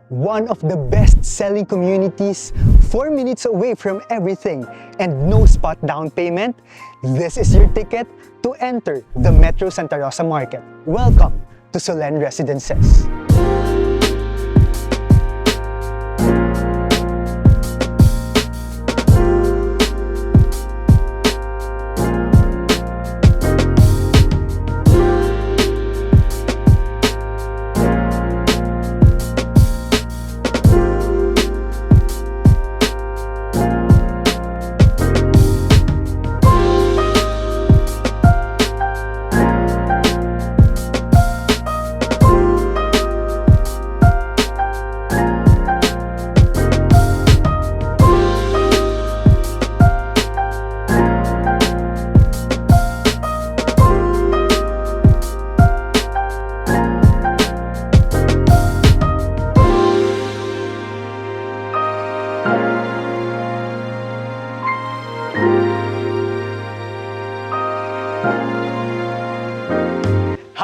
one of the best-selling communities, 4 minutes away from everything, and no spot down payment, this is your ticket to enter the Metro Santa Rosa market. Welcome to Solen Residences.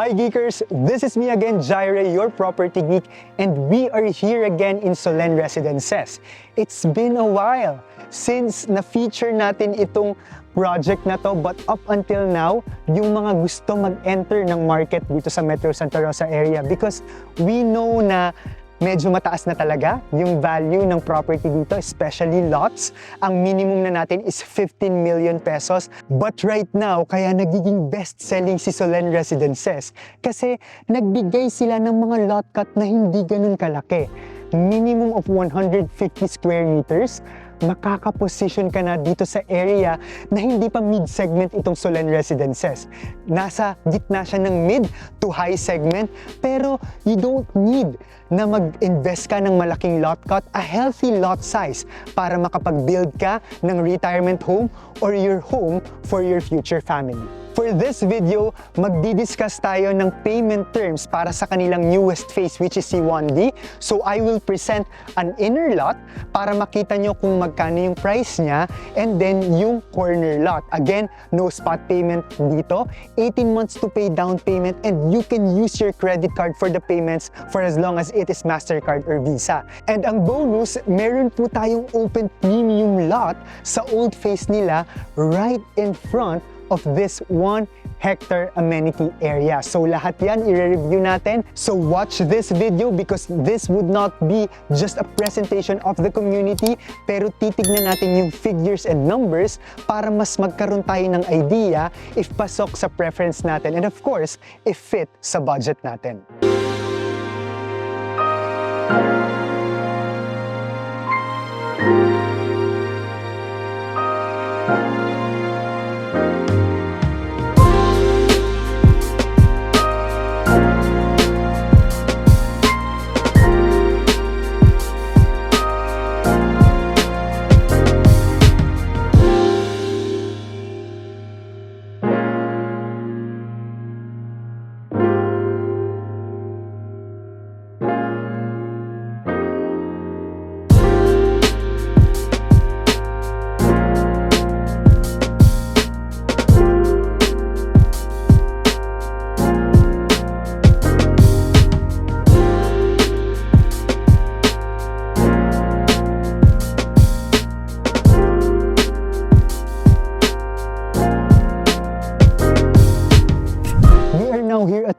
Hi Geekers! This is me again, Jaire, your property geek, and we are here again in Solen Residences. It's been a while since na-feature natin itong project na to, but up until now, yung mga gusto mag-enter ng market dito sa Metro Santa Rosa area, because we know na medyo mataas na talaga yung value ng property dito, especially lots. Ang minimum na natin is 15 million pesos. But right now, kaya nagiging best-selling si Solen Residences kasi nagbigay sila ng mga lot cut na hindi ganun kalaki. Minimum of 150 square meters. Makakaposition ka na dito sa area na hindi pa mid-segment itong Solen Residences. Nasa gitna siya ng mid to high segment, pero you don't need na mag-invest ka ng malaking lot cut, a healthy lot size para makapag-build ka ng retirement home or your home for your future family. For this video, magdi-discuss tayo ng payment terms para sa kanilang newest phase, which is C1D. So I will present an inner lot para makita nyo kung magkano yung price niya, and then yung corner lot. Again, no spot payment dito, 18 months to pay down payment, and you can use your credit card for the payments for as long as it is MasterCard or Visa. And ang bonus, meron po tayong open premium lot sa old phase nila right in front of this 1 hectare amenity area. So lahat yan i-review natin. So watch this video because this would not be just a presentation of the community, pero titignan natin yung figures and numbers para mas magkaroon tayo ng idea if pasok sa preference natin, and of course, if fit sa budget natin.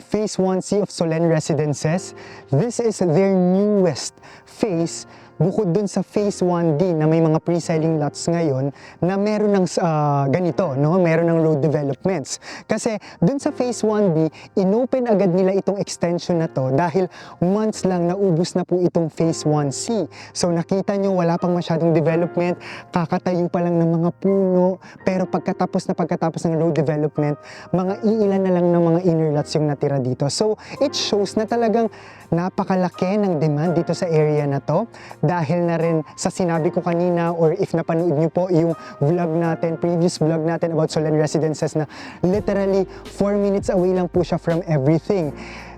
Phase 1C of Solen Residences. This is their newest phase, bukod dun sa Phase 1D na may mga pre-selling lots ngayon na meron ng ganito, no? Meron ng road developments. Kasi dun sa Phase 1D, inopen agad nila itong extension na to dahil months lang naubos na po itong Phase 1C. So nakita nyo, wala pang masyadong development, kakatayo pa lang ng mga puno, pero pagkatapos ng road development, mga iilan na lang ng mga inner lots yung natira dito. So it shows na talagang napakalaki ng demand dito sa area na to, dahil na rin sa sinabi ko kanina, or if napanood nyo po yung vlog natin, previous vlog natin about Solen Residences, na literally 4 minutes away lang po siya from everything.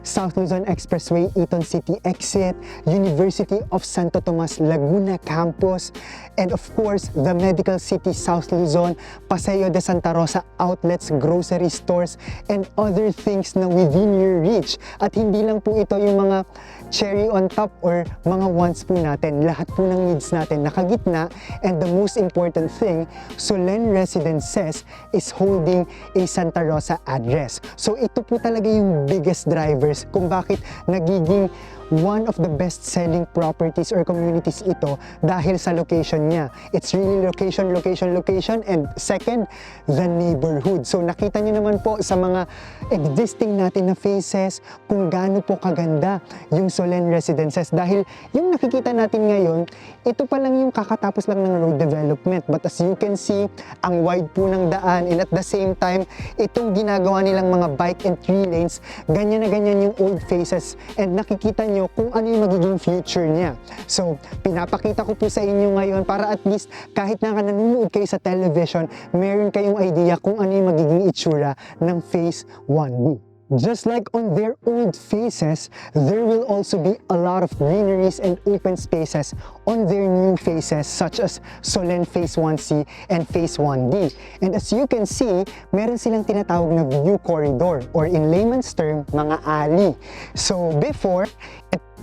South Luzon Expressway, Eton City exit, University of Santo Tomas Laguna campus, and of course, the Medical City South Luzon, Paseo de Santa Rosa outlets, grocery stores, and other things na within your reach. At hindi lang po ito yung mga cherry on top or mga wants po natin. Lahat po ng needs natin nakagitna, and the most important thing, Solen Residences is holding a Santa Rosa address. So ito po talaga yung biggest drivers kung bakit nagiging one of the best-selling properties or communities ito dahil sa location niya. It's really location, location, location, and second, the neighborhood. So nakita niyo naman po sa mga existing natin na faces kung gaano po kaganda yung Solen Residences dahil yung nakikita natin ngayon, ito pa lang yung kakatapos lang ng road development. But as you can see, ang wide po ng daan, and at the same time, itong ginagawa nilang mga bike and 3 lanes, ganyan na ganyan yung old faces, and nakikita niyo kung ano yung magiging future niya. So, pinapakita ko po sa inyo ngayon para at least kahit na nanonood kayo sa television, meron kayong idea kung ano yung magiging itsura ng Phase 1B. Just like on their old phases, there will also be a lot of greeneries and open spaces on their new phases such as Solen Phase 1C and Phase 1D. And as you can see, meron silang tinatawag na view corridor or in layman's term, mga alley. So before,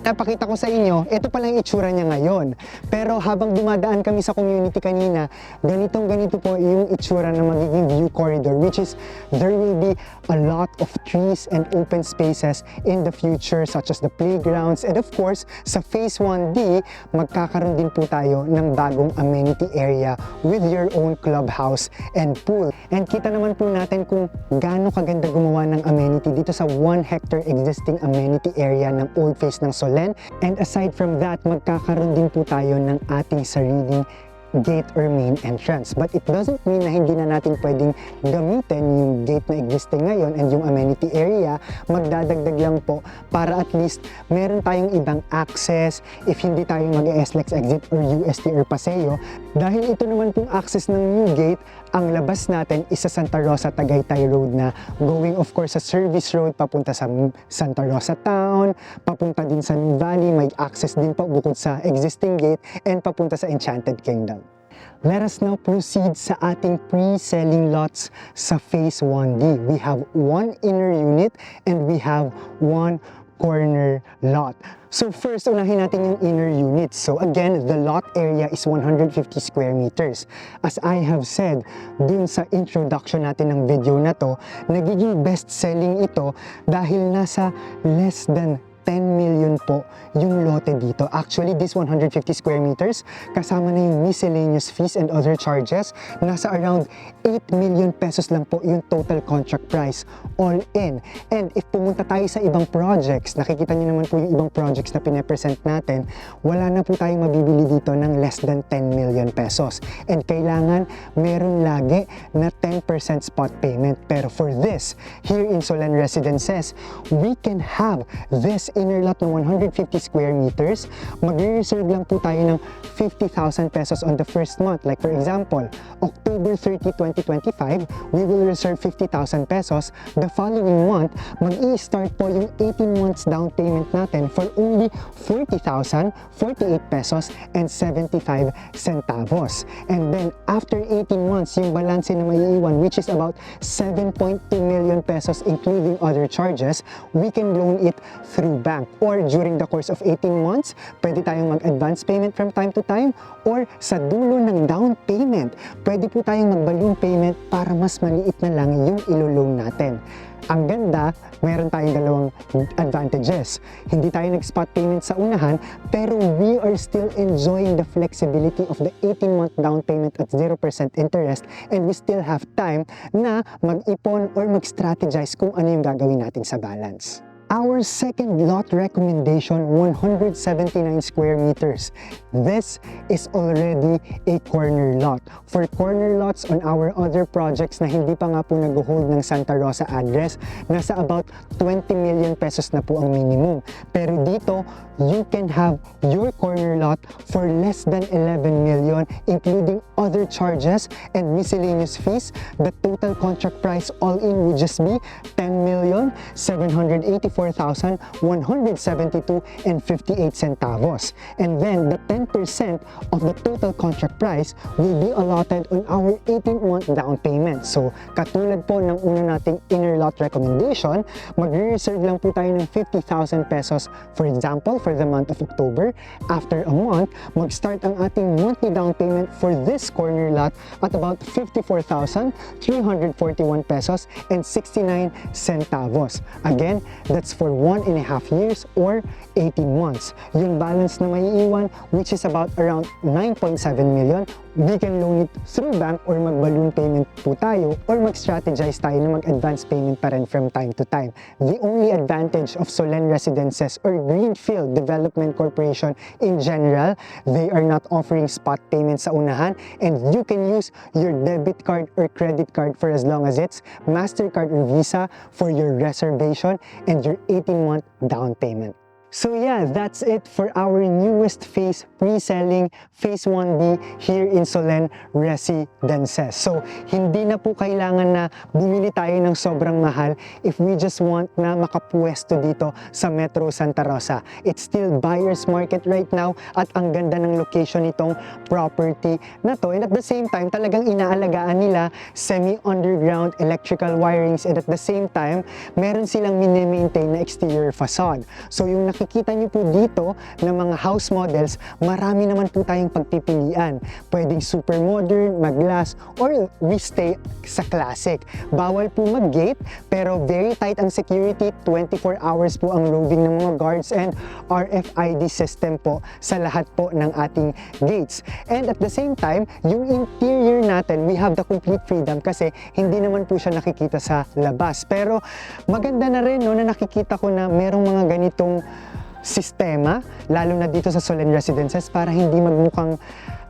napakita ko sa inyo, ito pala yung itsura niya ngayon. Pero habang dumadaan kami sa community kanina, ganito po yung itsura ng magiging view corridor, which is there will be a lot of trees and open spaces in the future such as the playgrounds, and of course, sa Phase 1D, magkakaroon din po tayo ng bagong amenity area with your own clubhouse and pool. And kita naman po natin kung gaano kaganda gumawa ng amenity dito sa 1 hectare existing amenity area ng old phase ng Solen. And aside from that, magkakaroon din po tayo ng ating sariling gate or main entrance. But it doesn't mean na hindi na natin pwedeng gamitin yung gate na existing ngayon and yung amenity area. Magdadagdag lang po para at least meron tayong ibang access if hindi tayo mag-SLEX exit or UST or Paseo. Dahil ito naman pong access ng new gate, ang labas natin is sa Santa Rosa Tagaytay Road na going of course sa service road papunta sa Santa Rosa Town, papunta din sa New Valley, may access din po bukod sa existing gate, and papunta sa Enchanted Kingdom. Let us now proceed sa ating pre-selling lots sa Phase 1D. We have 1 inner unit and we have 1 corner lot. So first, unahin natin yung inner units. So again, the lot area is 150 square meters. As I have said dun sa introduction natin ng video na to, nagiging best-selling ito dahil nasa less than 10 million po yung lote dito. Actually, this 150 square meters, kasama na yung miscellaneous fees and other charges, nasa around 8 million pesos lang po yung total contract price, all in. And if pumunta tayo sa ibang projects, nakikita niyo naman po yung ibang projects na pinapresent natin, wala na po tayong mabibili dito ng less than 10 million pesos. And kailangan meron lagi na 10% spot payment. Pero for this, here in Solen Residences, we can have this inner lot ng 150 square meters. Magre-reserve lang po tayo ng 50,000 pesos on the first month. Like for example, October 30, 2025, we will reserve 50,000 pesos. The following month, mag-i-start po yung 18 months down payment natin for only 40,048 pesos and 75 centavos. And then after 18 months, yung balance na maiiwan, which is about 7.2 million pesos including other charges, we can loan it through bank. Or during the course of 18 months, pwede tayong mag-advance payment from time to time, or sa dulo ng down payment, pwede po tayong mag-balloon payment para mas maliit na lang yung ilo-loan natin. Ang ganda, meron tayong dalawang advantages. Hindi tayo nag-spot payment sa unahan, pero we are still enjoying the flexibility of the 18-month down payment at 0% interest, and we still have time na mag-ipon or mag-strategize kung ano yung gagawin natin sa balance. Our second lot recommendation, 179 square meters. This is already a corner lot. For corner lots on our other projects na hindi pa nga po nag-hold ng Santa Rosa address, nasa about 20 million pesos na po ang minimum. Pero dito, you can have your corner lot for less than 11 million, including other charges and miscellaneous fees. The total contract price all in would just be 10,785,000 54,172 and 58 centavos. And then the 10% of the total contract price will be allotted on our 18-month down payment. So katulad po ng una nating inner lot recommendation, magre-reserve lang po tayo ng 50,000 pesos, for example, for the month of October. After a month, mag-start ang ating monthly down payment for this corner lot at about 54,341 pesos and 69 centavos. Again, that's for 1.5 years or 18 months. Yung balance na maiiwan, which is about around 9.7 million, we can loan it through bank or mag-balloon payment po tayo or mag-strategize tayo na mag-advance payment pa rin from time to time. The only advantage of Solen Residences or Greenfield Development Corporation in general, they are not offering spot payments sa unahan, and you can use your debit card or credit card for as long as it's MasterCard or Visa for your reservation and your 18-month down payment. So yeah, that's it for our newest phase pre-selling Phase 1B here in Solen Residences. So hindi na po kailangan na bumili tayo ng sobrang mahal if we just want na makapwesto dito sa Metro Santa Rosa. It's still buyer's market right now at ang ganda ng location nitong property na to, and at the same time talagang inaalagaan nila semi-underground electrical wirings, and at the same time meron silang mini-maintain na exterior facade. So yung nakikita niyo po dito ng mga house models, marami naman po tayong pagpipilian. Pwedeng super modern, mag-glass, or we stay sa classic. Bawal po mag-gate, pero very tight ang security, 24 hours po ang roving ng mga guards, and RFID system po sa lahat po ng ating gates. And at the same time, yung interior natin, we have the complete freedom kasi hindi naman po siya nakikita sa labas. Pero maganda na rin no, na nakikita ko na merong mga ganitong sistema, lalo na dito sa Solen Residences, para hindi magmukhang,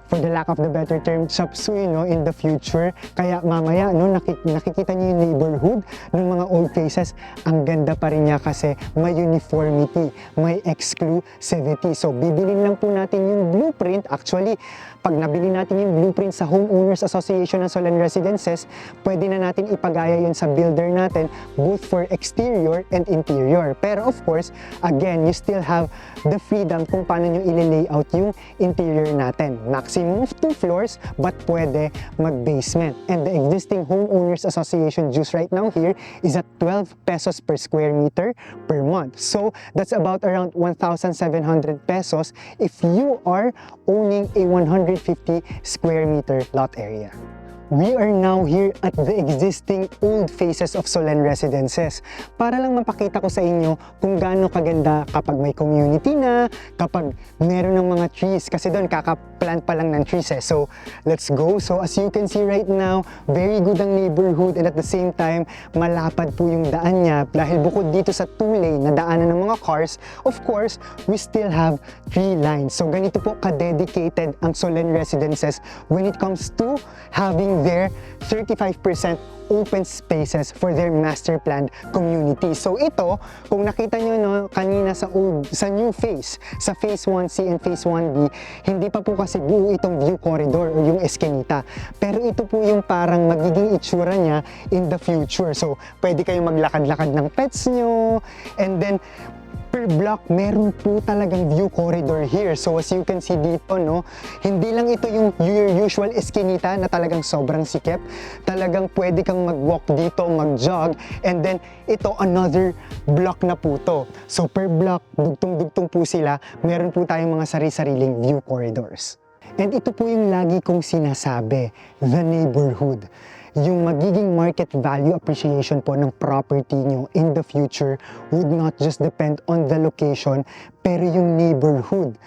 for the lack of the better term, chop suey no, in the future. Kaya mamaya no, nakikita niyo yung neighborhood ng mga old faces, ang ganda pa rin niya kasi may uniformity, may exclusivity. So bibilin lang po natin yung blueprint. Actually, pag nabili natin yung blueprint sa Homeowners Association ng Solen Residences, pwede na natin ipagaya yun sa builder natin, both for exterior and interior. Pero of course, again, you still have the freedom kung paano nyo i-layout yung interior natin. Maximum of 2 floors, but pwede mag-basement. And the existing Homeowners Association dues right now here is at 12 pesos per square meter per month. So that's about around 1,700 pesos if you are owning a 150 square meter lot area. We are now here at the existing old faces of Solen Residences para lang mapakita ko sa inyo kung gaano kaganda kapag may community na, kapag meron ng mga trees, kasi doon kakaplant pa lang ng trees eh. So let's go. So as you can see right now, very good ang neighborhood, and at the same time malapad po yung daan niya dahil bukod dito sa 2-lane na daanan ng mga cars, of course we still have 3 lines. So ganito po ka-dedicated ang Solen Residences when it comes to having their 35% open spaces for their master planned community. So ito, kung nakita nyo no, kanina sa new phase, sa Phase 1C and Phase 1B, hindi pa po kasi buo itong view corridor o yung eskinita. Pero ito po yung parang magiging itsura niya in the future. So pwede kayong maglakad-lakad ng pets nyo, and then per block, meron po talagang view corridor here. So as you can see dito, no, hindi lang ito yung your usual eskinita na talagang sobrang sikip. Talagang pwede kang mag-walk dito, mag-jog, and then ito another block na po to. So per block, dugtong-dugtong po sila, meron po tayong mga sari-sariling view corridors. And ito po yung lagi kong sinasabi, the neighborhood. Yung magiging market value appreciation po ng property nyo in the future would not just depend on the location, pero yung neighborhood.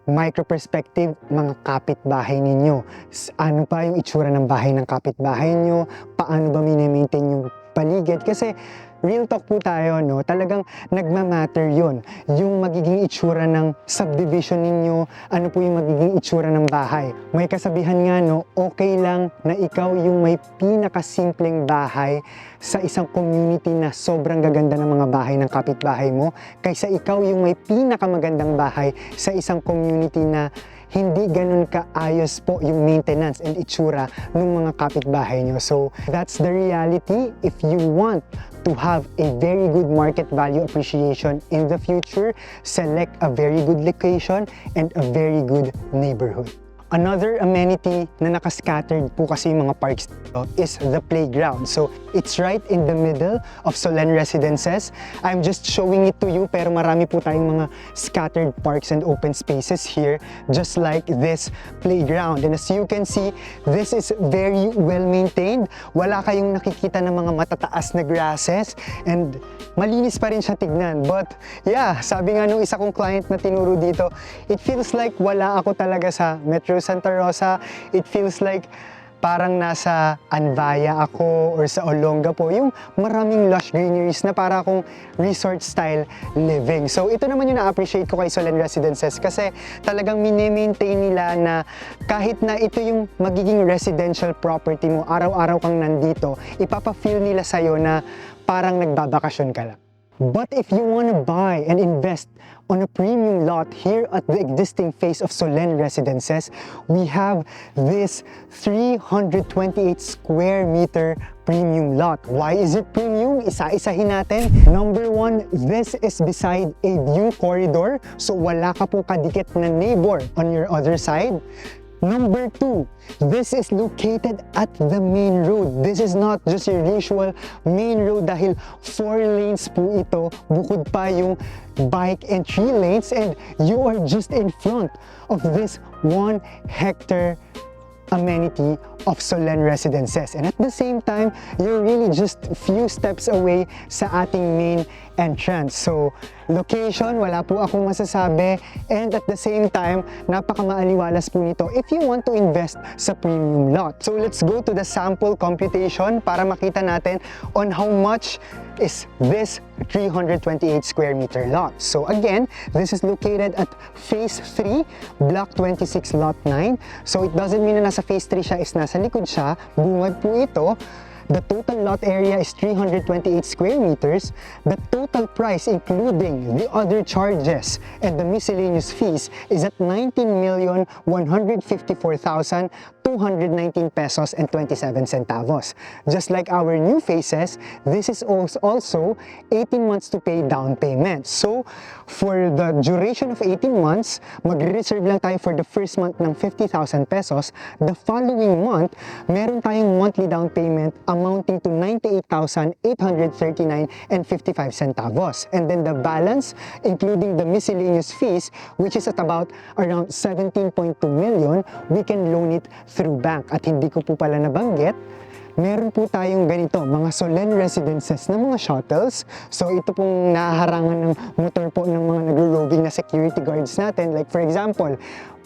Micro perspective, mga kapitbahay ninyo. Ano pa yung itsura ng bahay ng kapitbahay nyo? Paano ba mini-maintain yung paligid? Kasi real talk po tayo, no? Talagang nagmamatter yun. Yung magiging itsura ng subdivision ninyo, ano po yung magiging itsura ng bahay. May kasabihan nga, no? Okay lang na ikaw yung may pinakasimpleng bahay sa isang community na sobrang gaganda ng mga bahay ng kapitbahay mo, kaysa ikaw yung may pinakamagandang bahay sa isang community na hindi ganun kaayos po yung maintenance and itsura ng mga kapitbahay nyo. So that's the reality. If you want to have a very good market value appreciation in the future, select a very good location and a very good neighborhood. Another amenity na nakascattered po kasi yung mga parks dito is the playground. So, it's right in the middle of Solen Residences. I'm just showing it to you, pero marami po tayong mga scattered parks and open spaces here, just like this playground. And as you can see, this is very well maintained. Wala kayong nakikita ng mga matataas na grasses and malinis pa rin siya tignan. But yeah, sabi nga nung isa kong client na tinuro dito, it feels like wala ako talaga sa Metro Santa Rosa. It feels like parang nasa Anvaya ako or sa Olonga po, yung maraming lush greeneries na para akong resort style living. So ito naman yung na-appreciate ko kay Solen Residences kasi talagang mini-maintain nila na kahit na ito yung magiging residential property mo, araw-araw kang nandito, ipapa-feel nila sa'yo na parang nagbabakasyon ka lang. But if you want to buy and invest on a premium lot here at the existing phase of Solen Residences, we have this 328 square meter premium lot. Why is it premium? Isa-isahin natin. Number one, this is beside a view corridor, so wala ka pong kadikit na neighbor on your other side. Number two, this is located at the main road. This is not just your usual main road dahil 4 lanes po ito, bukod pa yung bike and 3 lanes, and you are just in front of this 1 hectare amenity of Solen Residences. And at the same time, you're really just a few steps away sa ating main entrance. So, location, wala po akong masasabi. And at the same time, napakamaaliwalas po nito if you want to invest sa premium lot. So, let's go to the sample computation para makita natin on how much is this 328 square meter lot. So again, this is located at Phase 3, Block 26, Lot 9. So it doesn't mean na nasa Phase 3 siya is nasa likod siya. Bungad po ito. The total lot area is 328 square meters. The total price, including the other charges and the miscellaneous fees, is at 19,154,219 pesos and 27 centavos. Just like our new phases, this is also 18 months to pay down payment. So, for the duration of 18 months, magre-reserve lang tayo for the first month ng 50,000 pesos. The following month, meron tayong monthly down payment amounting to 98,839 and 55 centavos. And then the balance, including the miscellaneous fees, which is at about around 17.2 million, we can loan it through bank. At hindi ko po pala nabanggit, meron po tayong ganito, mga Solen Residences na mga shuttles. So ito pong nahaharangan ng motor po ng mga nagro-roving na security guards natin. Like for example,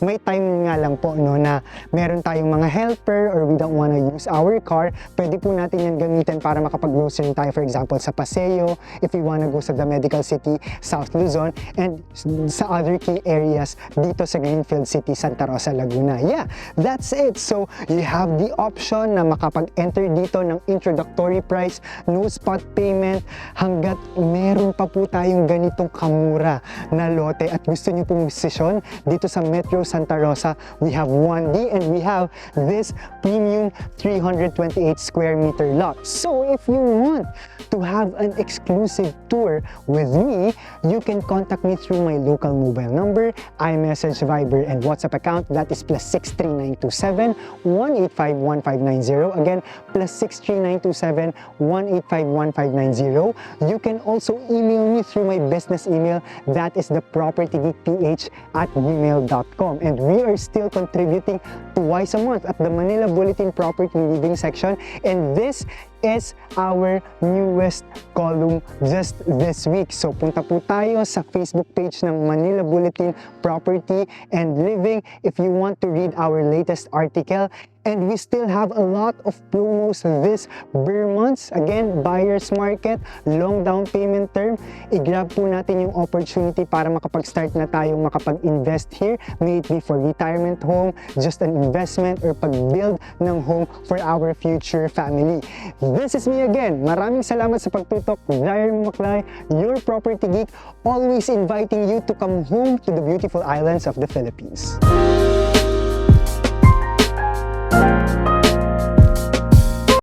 may time nga lang po no, na meron tayong mga helper or we don't wanna use our car, pwede po natin yan gamitin para makapag-grocery tayo, for example, sa Paseo, if we wanna go sa the Medical City, South Luzon, and sa other key areas dito sa Greenfield City, Santa Rosa, Laguna. Yeah, that's it. So, you have the option na makapag-enter dito ng introductory price, no spot payment, hanggat meron pa po tayong ganitong kamura na lote at gusto nyo pong desisyon dito sa Metro Santa Rosa, we have 1D and we have this premium 328 square meter lot. So if you want to have an exclusive tour with me, you can contact me through my local mobile number, iMessage, Viber, and WhatsApp account. That is +63927 185 1590. Again, +63927 185 1590. You can also email me through my business email. That is thepropertygeekph@gmail.com. And we are still contributing twice a month at the Manila Bulletin Property Living section. And this is our newest column just this week. So punta po tayo sa Facebook page ng Manila Bulletin Property and Living if you want to read our latest article. And we still have a lot of promos this bare months. Again, buyer's market, long down payment term. I-grab po natin yung opportunity para makapag-start na tayong makapag-invest here. May it be for retirement home, just an investment, or pag-build ng home for our future family. This is me again. Maraming salamat sa pagtutok. Jair Maklay, your property geek, always inviting you to come home to the beautiful islands of the Philippines.